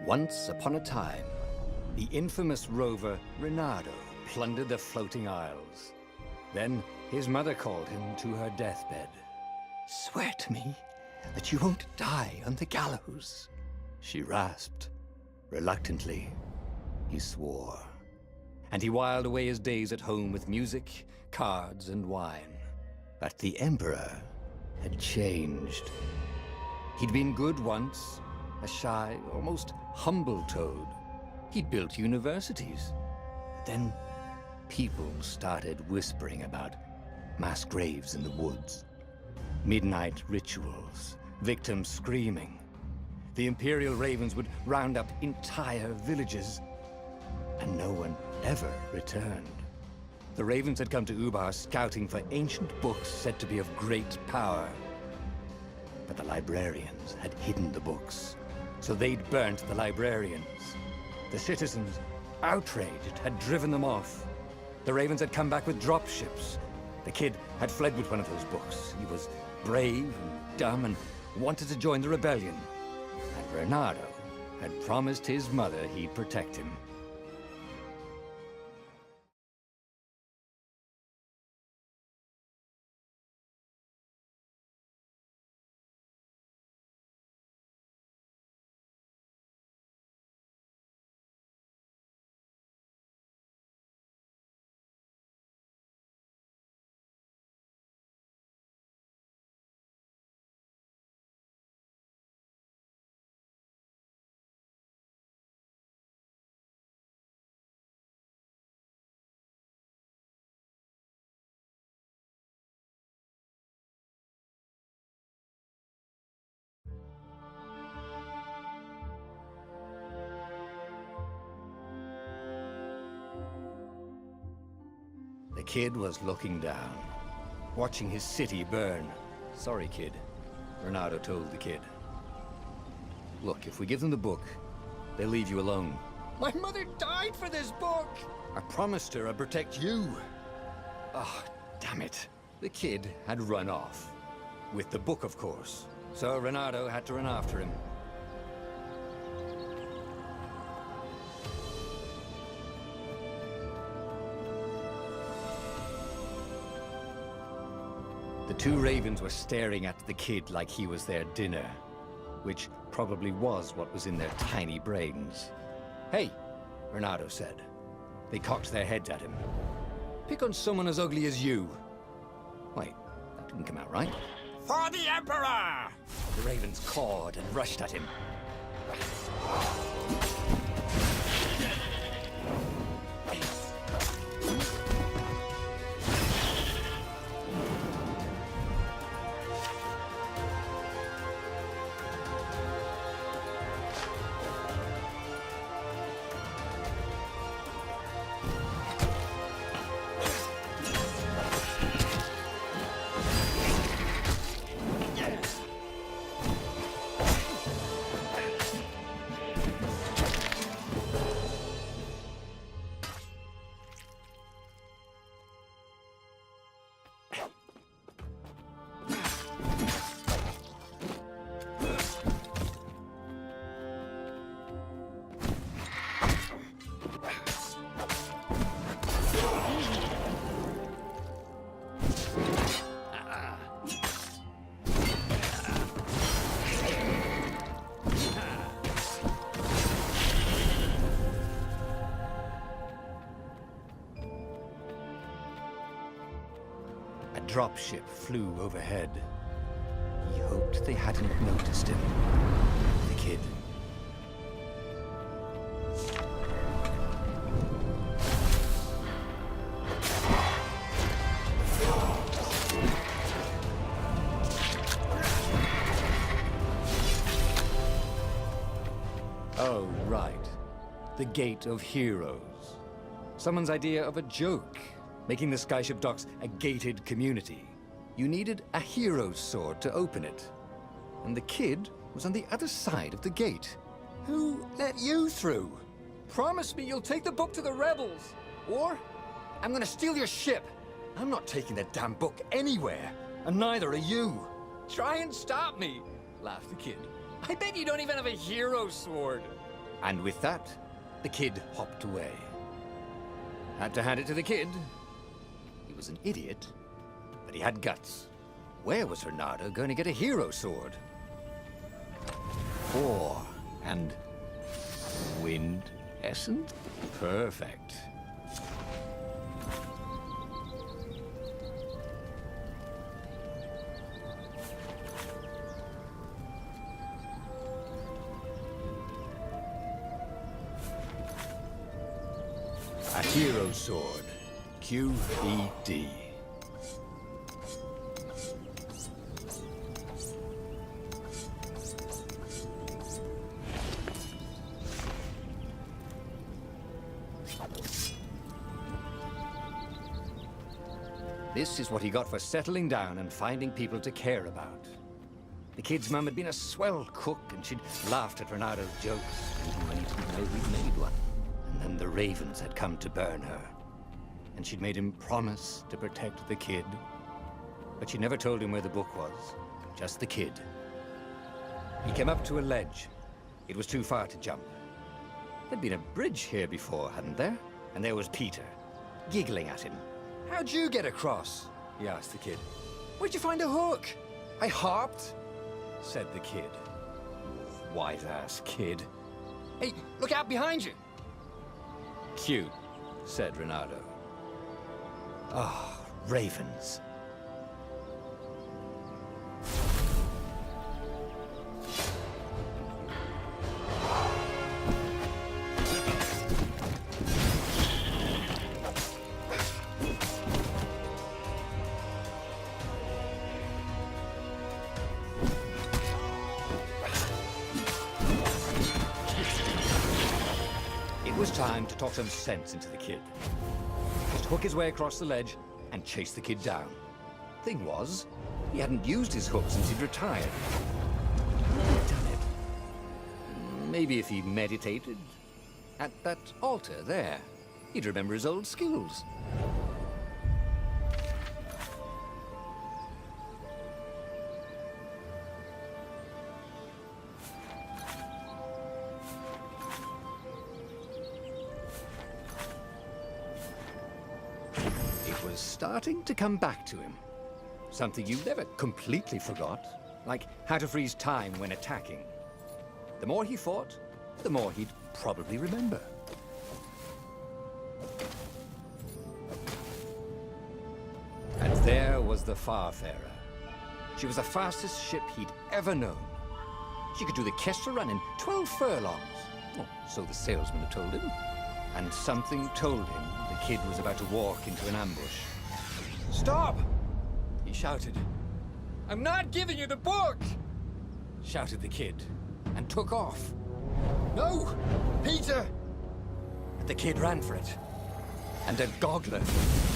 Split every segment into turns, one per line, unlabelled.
Once upon a time, the infamous rover Reynardo plundered the floating isles. Then his mother called him to her deathbed. "Swear to me that you won't die on the gallows," she rasped. Reluctantly, he swore. And he whiled away his days at home with music, cards, and wine. But the Emperor had changed. He'd been good once, a shy, almost humble toad. He'd built universities. But then people started whispering about mass graves in the woods, midnight rituals, victims screaming. The Imperial Ravens would round up entire villages, and no one ever returned. The Ravens had come to Ubar scouting for ancient books said to be of great power. But the librarians had hidden the books, so they'd burnt the librarians. The citizens, outraged, had driven them off. The Ravens had come back with dropships. The kid had fled with one of those books. He was brave and dumb and wanted to join the rebellion. And Reynardo had promised his mother he'd protect him. The kid was looking down, watching his city burn. "Sorry, kid," Reynardo told the kid. "Look, if we give them the book, they'll leave you alone." "My mother died for this book!" "I promised her I'd protect you." Oh, damn it. The kid had run off. With the book, of course. So Reynardo had to run after him. The two Ravens were staring at the kid like he was their dinner, which probably was what was in their tiny brains. "Hey," Reynardo said. They cocked their heads at him. "Pick on someone as ugly as you." Wait, that didn't come out right. "For the Emperor!" The Ravens cawed and rushed at him. A dropship flew overhead. He hoped they hadn't noticed him. The kid. Oh, right. The Gate of Heroes. Someone's idea of a joke. Making the Skyship Docks a gated community. You needed a hero's sword to open it. And the kid was on the other side of the gate. Who let you through? Promise me you'll take the book to the rebels, or I'm gonna steal your ship. I'm not taking that damn book anywhere, and neither are you. Try and stop me, laughed the kid. I bet you don't even have a hero sword. And with that, the kid hopped away. Had to hand it to the kid. He was an idiot, but he had guts. Where was Renato going to get a hero sword? 4 and wind essence? Perfect. A hero sword. QED. This is what he got for settling down and finding people to care about. The kid's mum had been a swell cook, and she'd laughed at Renato's jokes, even when he didn't know he'd made one. And then the ravens had come to burn her. And she'd made him promise to protect the kid. But she never told him where the book was, just the kid. He came up to a ledge. It was too far to jump. There'd been a bridge here before, hadn't there? And there was Peter, giggling at him. "How'd you get across?" he asked the kid. "Where'd you find a hook?" "I hopped," said the kid. White-ass kid. "Hey, look out behind you!" "Cute," said Renato. Oh, ravens. It was time to talk some sense into the kid. Just hook his way across the ledge and chase the kid down. Thing was, he hadn't used his hook since he'd retired. He'd done it. Maybe if he meditated at that altar there, he'd remember his old skills. Starting to come back to him. Something you never completely forgot, like how to freeze time when attacking. The more he fought, the more he'd probably remember. And there was the Farfarer. She was the fastest ship he'd ever known. She could do the Kessel Run in 12 furlongs. Oh, so the salesman had told him. And something told him the kid was about to walk into an ambush. "Stop!" he shouted. "I'm not giving you the book!" shouted the kid, and took off. "No! Peter!" The kid ran for it, and a goggler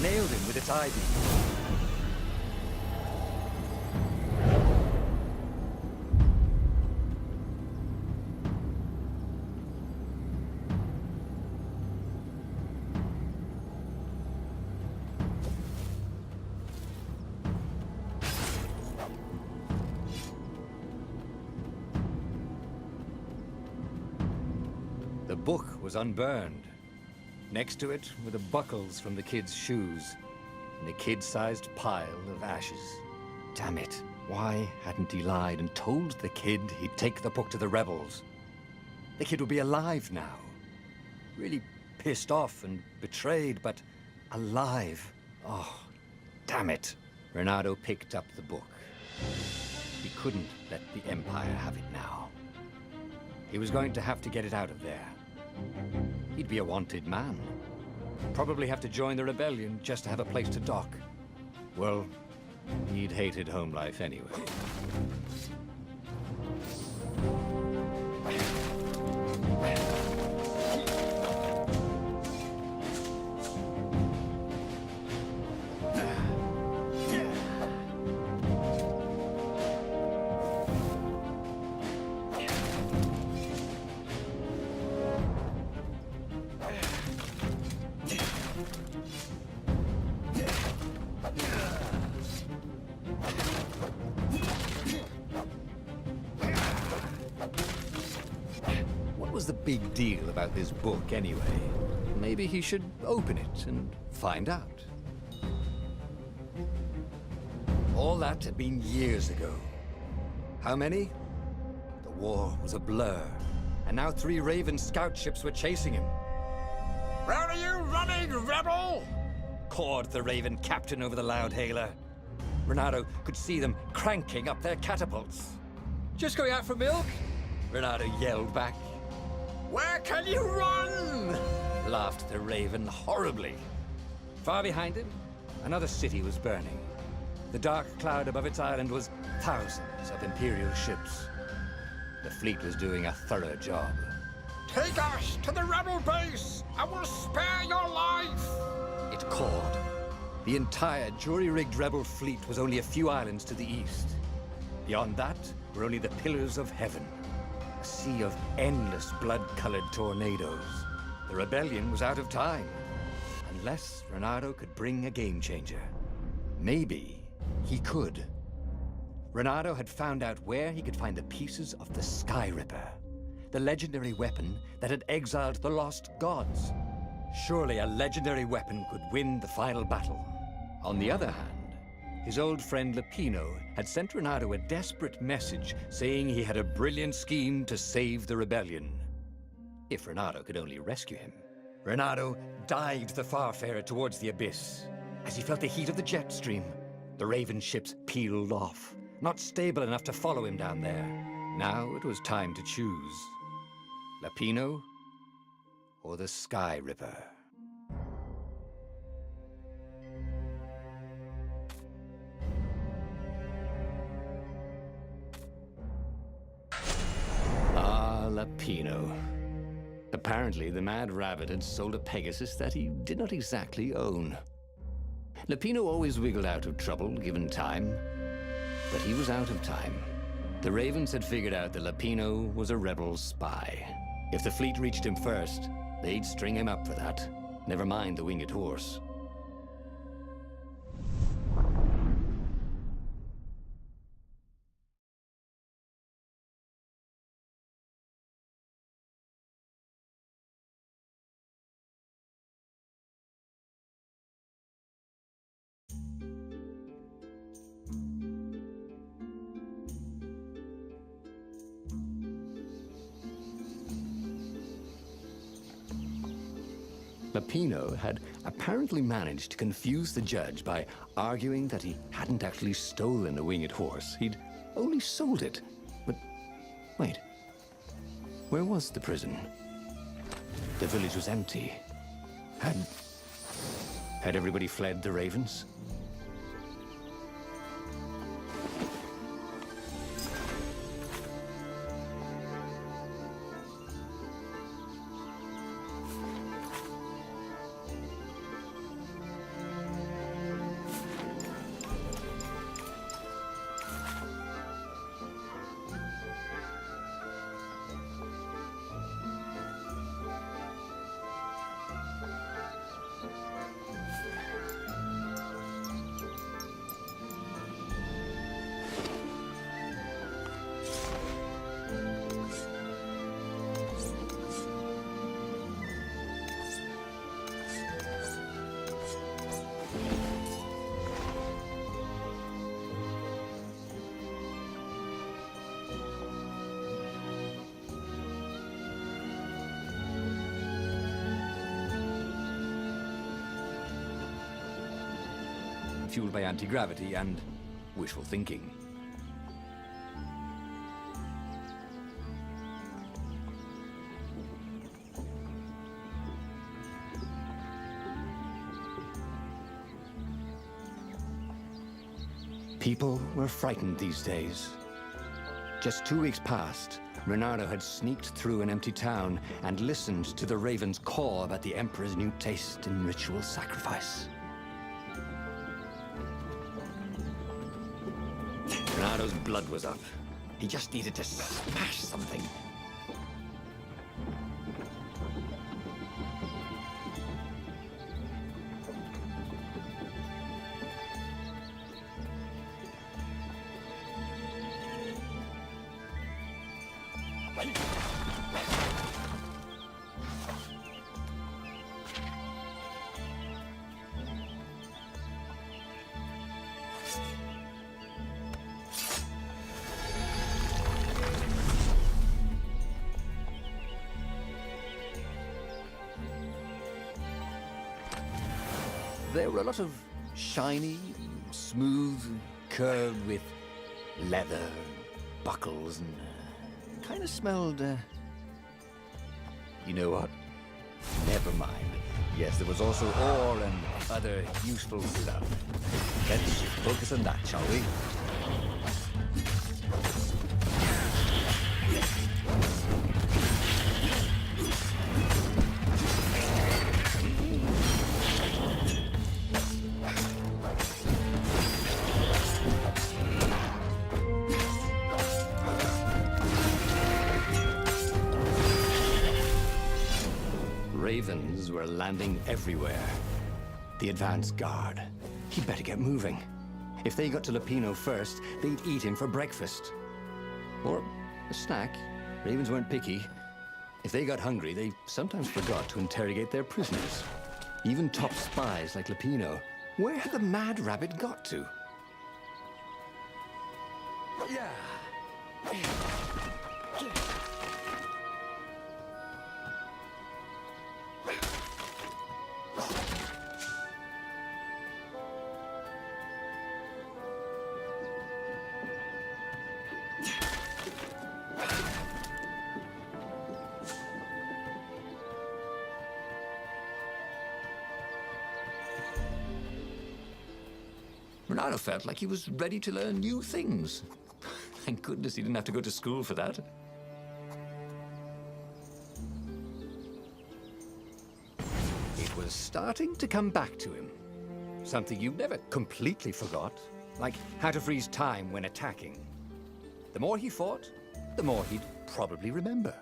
nailed him with its eye beam. The book was unburned. Next to it were the buckles from the kid's shoes, and a kid-sized pile of ashes. Damn it, why hadn't he lied and told the kid he'd take the book to the rebels? The kid would be alive now. Really pissed off and betrayed, but alive. Oh, damn it. Renato picked up the book. He couldn't let the Empire have it now. He was going to have to get it out of there. He'd be a wanted man. Probably have to join the rebellion just to have a place to dock. Well, he'd hated home life anyway. the big deal about this book anyway? Maybe he should open it and find out. All that had been years ago. How many? The war was a blur, and now 3 Raven scout ships were chasing him.
Where are you running, rebel?
Cawed the Raven captain over the loudhailer. Renato could see them cranking up their catapults. Just going out for milk? Renato yelled back.
Where can you run?
Laughed the Raven horribly. Far behind him, another city was burning. The dark cloud above its island was thousands of Imperial ships. The fleet was doing a thorough job.
Take us to the rebel base! I will spare your life!
It cawed. The entire jury-rigged rebel fleet was only a few islands to the east. Beyond that were only the pillars of heaven. A sea of endless blood-colored tornadoes. The rebellion was out of time. Unless Renato could bring a game-changer. Maybe he could. Renato had found out where he could find the pieces of the Sky Ripper, the legendary weapon that had exiled the lost gods. Surely a legendary weapon could win the final battle. On the other hand, his old friend Lapino had sent Renato a desperate message saying he had a brilliant scheme to save the rebellion. If Renato could only rescue him. Renato dived the Farfarer towards the abyss. As he felt the heat of the jet stream, the Raven ships peeled off, not stable enough to follow him down there. Now it was time to choose. Lapino or the Sky Ripper? Ah, Lapino. Apparently, the Mad Rabbit had sold a Pegasus that he did not exactly own. Lapino always wiggled out of trouble, given time. But he was out of time. The Ravens had figured out that Lapino was a rebel spy. If the fleet reached him first, they'd string him up for that. Never mind the winged horse. Lapino had apparently managed to confuse the judge by arguing that he hadn't actually stolen a winged horse. He'd only sold it. But wait, where was the prison? The village was empty. Had everybody fled the Ravens? Fueled by anti-gravity and wishful thinking. People were frightened these days. Just 2 weeks past, Renato had sneaked through an empty town and listened to the Ravens caw about the Emperor's new taste in ritual sacrifice. Renato's blood was up. He just needed to smash something. There were a lot of shiny, smooth, curved with leather, buckles, and kind of smelled, you know what? Never mind. Yes, there was also ore and other useful stuff. Let's focus on that, shall we? Ravens were landing everywhere. The advance guard. He'd better get moving. If they got to Lupino first, they'd eat him for breakfast. Or a snack. Ravens weren't picky. If they got hungry, they sometimes forgot to interrogate their prisoners. Even top spies like Lupino. Where had the mad rabbit got to? Yeah. Renato felt like he was ready to learn new things. Thank goodness he didn't have to go to school for that. It was starting to come back to him. Something you never completely forgot, like how to freeze time when attacking. The more he fought, the more he'd probably remember.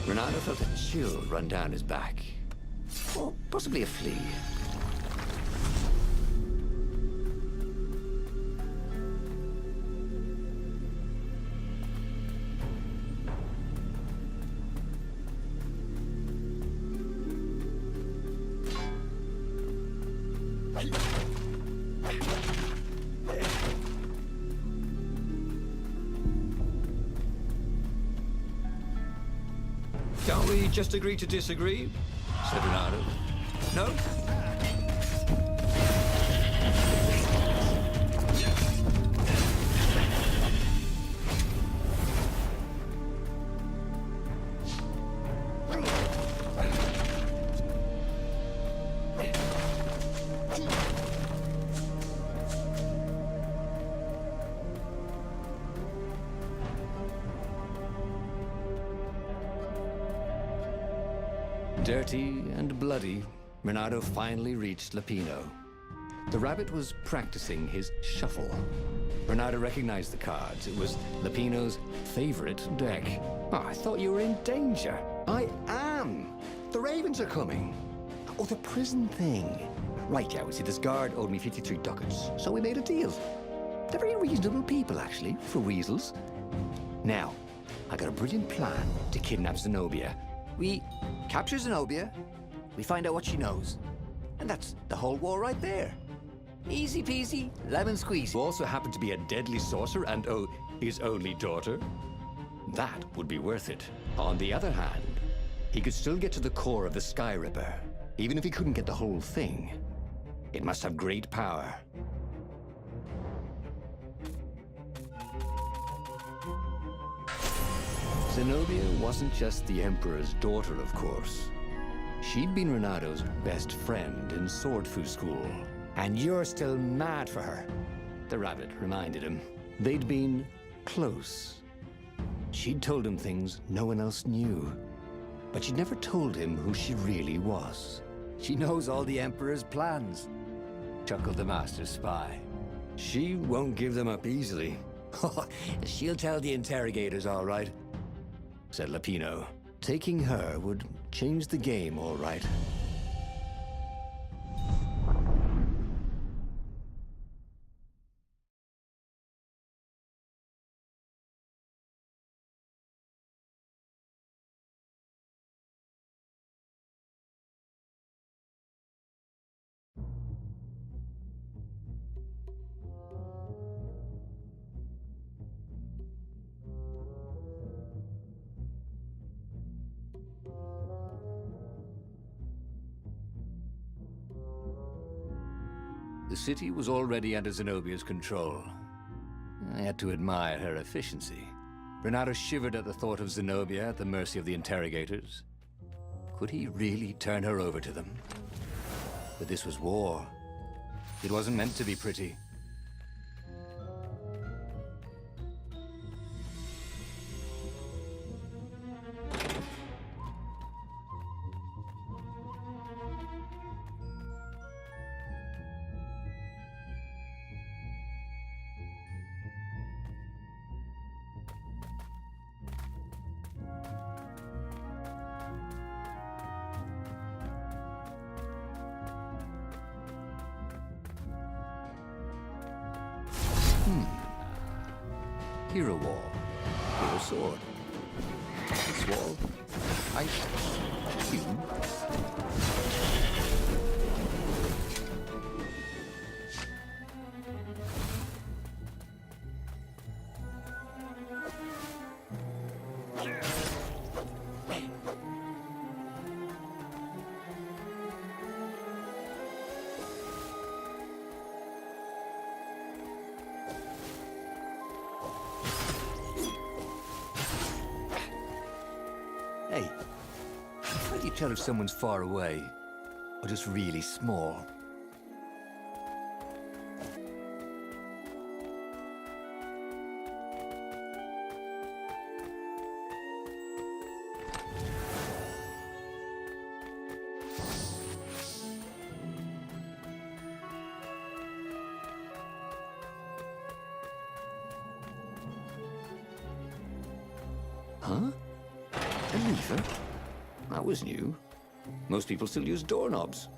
Renato felt a chill run down his back. Or possibly a flea. Can't we just agree to disagree? Said Renato. No? Dirty and bloody, Renato finally reached Lupino. The rabbit was practicing his shuffle. Renato recognized the cards. It was Lupino's favorite deck. Oh, I thought you were in danger. I am. The ravens are coming. Oh, the prison thing. Right, yeah, see, this guard owed me 53 ducats, so we made a deal. They're very reasonable people, actually, for weasels. Now, I got a brilliant plan to kidnap Zenobia. We capture Zenobia, we find out what she knows. And that's the whole war right there. Easy peasy, lemon squeezy. Who also happened to be a deadly sorcerer and, oh, his only daughter. That would be worth it. On the other hand, he could still get to the core of the Sky Ripper, even if he couldn't get the whole thing. It must have great power. Zenobia wasn't just the Emperor's daughter, of course. She'd been Renato's best friend in Sword Fu School. And you're still mad for her, the rabbit reminded him. They'd been close. She'd told him things no one else knew. But she'd never told him who she really was. She knows all the Emperor's plans, chuckled the Master Spy. She won't give them up easily. She'll tell the interrogators, all right, said Lapino. Taking her would change the game, all right. The city was already under Zenobia's control. I had to admire her efficiency. Renato shivered at the thought of Zenobia at the mercy of the interrogators. Could he really turn her over to them? But this was war. It wasn't meant to be pretty. Here a wall. Here a sword. This wall. You. Hey, how do you tell if someone's far away, or just really small? Huh? A lever? That was new. Most people still use doorknobs.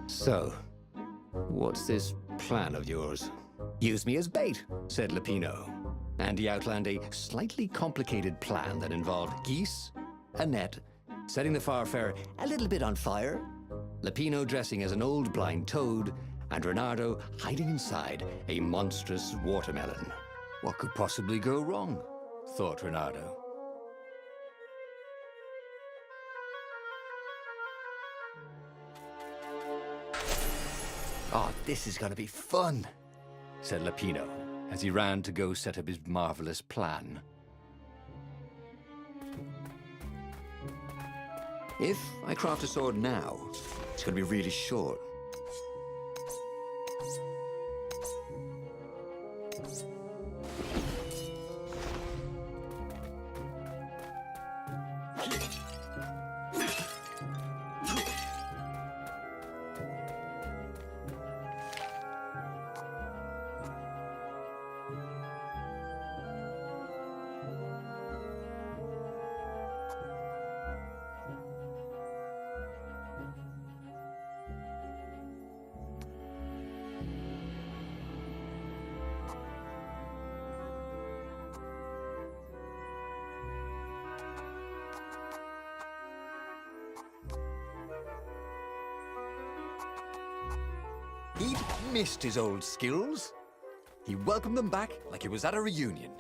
So, what's this plan of yours? Use me as bait, said Lapino. And he outlined a slightly complicated plan that involved geese, a net, setting the Farfarer a little bit on fire, Lapino dressing as an old blind toad, and Renato hiding inside a monstrous watermelon. What could possibly go wrong? Thought Renato. Oh, this is gonna be fun, said Lapino, as he ran to go set up his marvelous plan. If I craft a sword now, it's gonna be really short. He'd missed his old skills. He welcomed them back like it was at a reunion.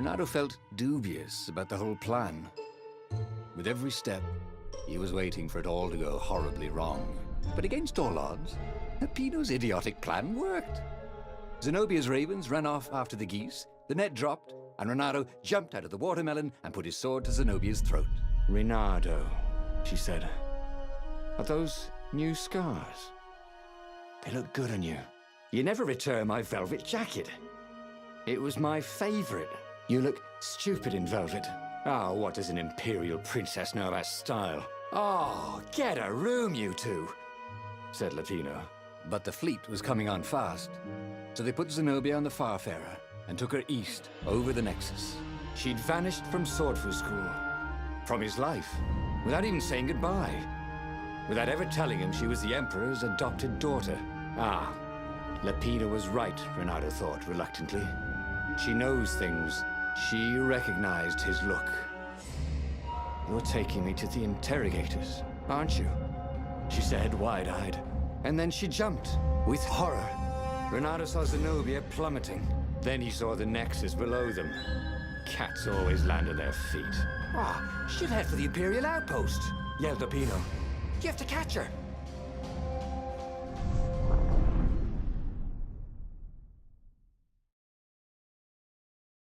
Renato felt dubious about the whole plan. With every step, he was waiting for it all to go horribly wrong. But against all odds, Peppino's idiotic plan worked. Zenobia's ravens ran off after the geese, the net dropped, and Renato jumped out of the watermelon and put his sword to Zenobia's throat. "Renato," she said, "are those new scars? They look good on you. You never returned my velvet jacket. It was my favorite. You look stupid in velvet. Oh, what does an imperial princess know about style? Oh, get a room, you two," said Latino. But the fleet was coming on fast, so they put Zenobia on the Farfarer and took her east over the Nexus. She'd vanished from Swordfu School, from his life, without even saying goodbye, without ever telling him she was the Emperor's adopted daughter. Ah, Lapina was right, Renato thought reluctantly. She knows things. She recognized his look. "You're taking me to the interrogators, aren't you?" she said, wide-eyed. And then she jumped, with horror. Renato saw Zenobia plummeting. Then he saw the Nexus below them. Cats always land on their feet. "Ah, she'll head for the Imperial outpost," yelled Lapino. "You have to catch her."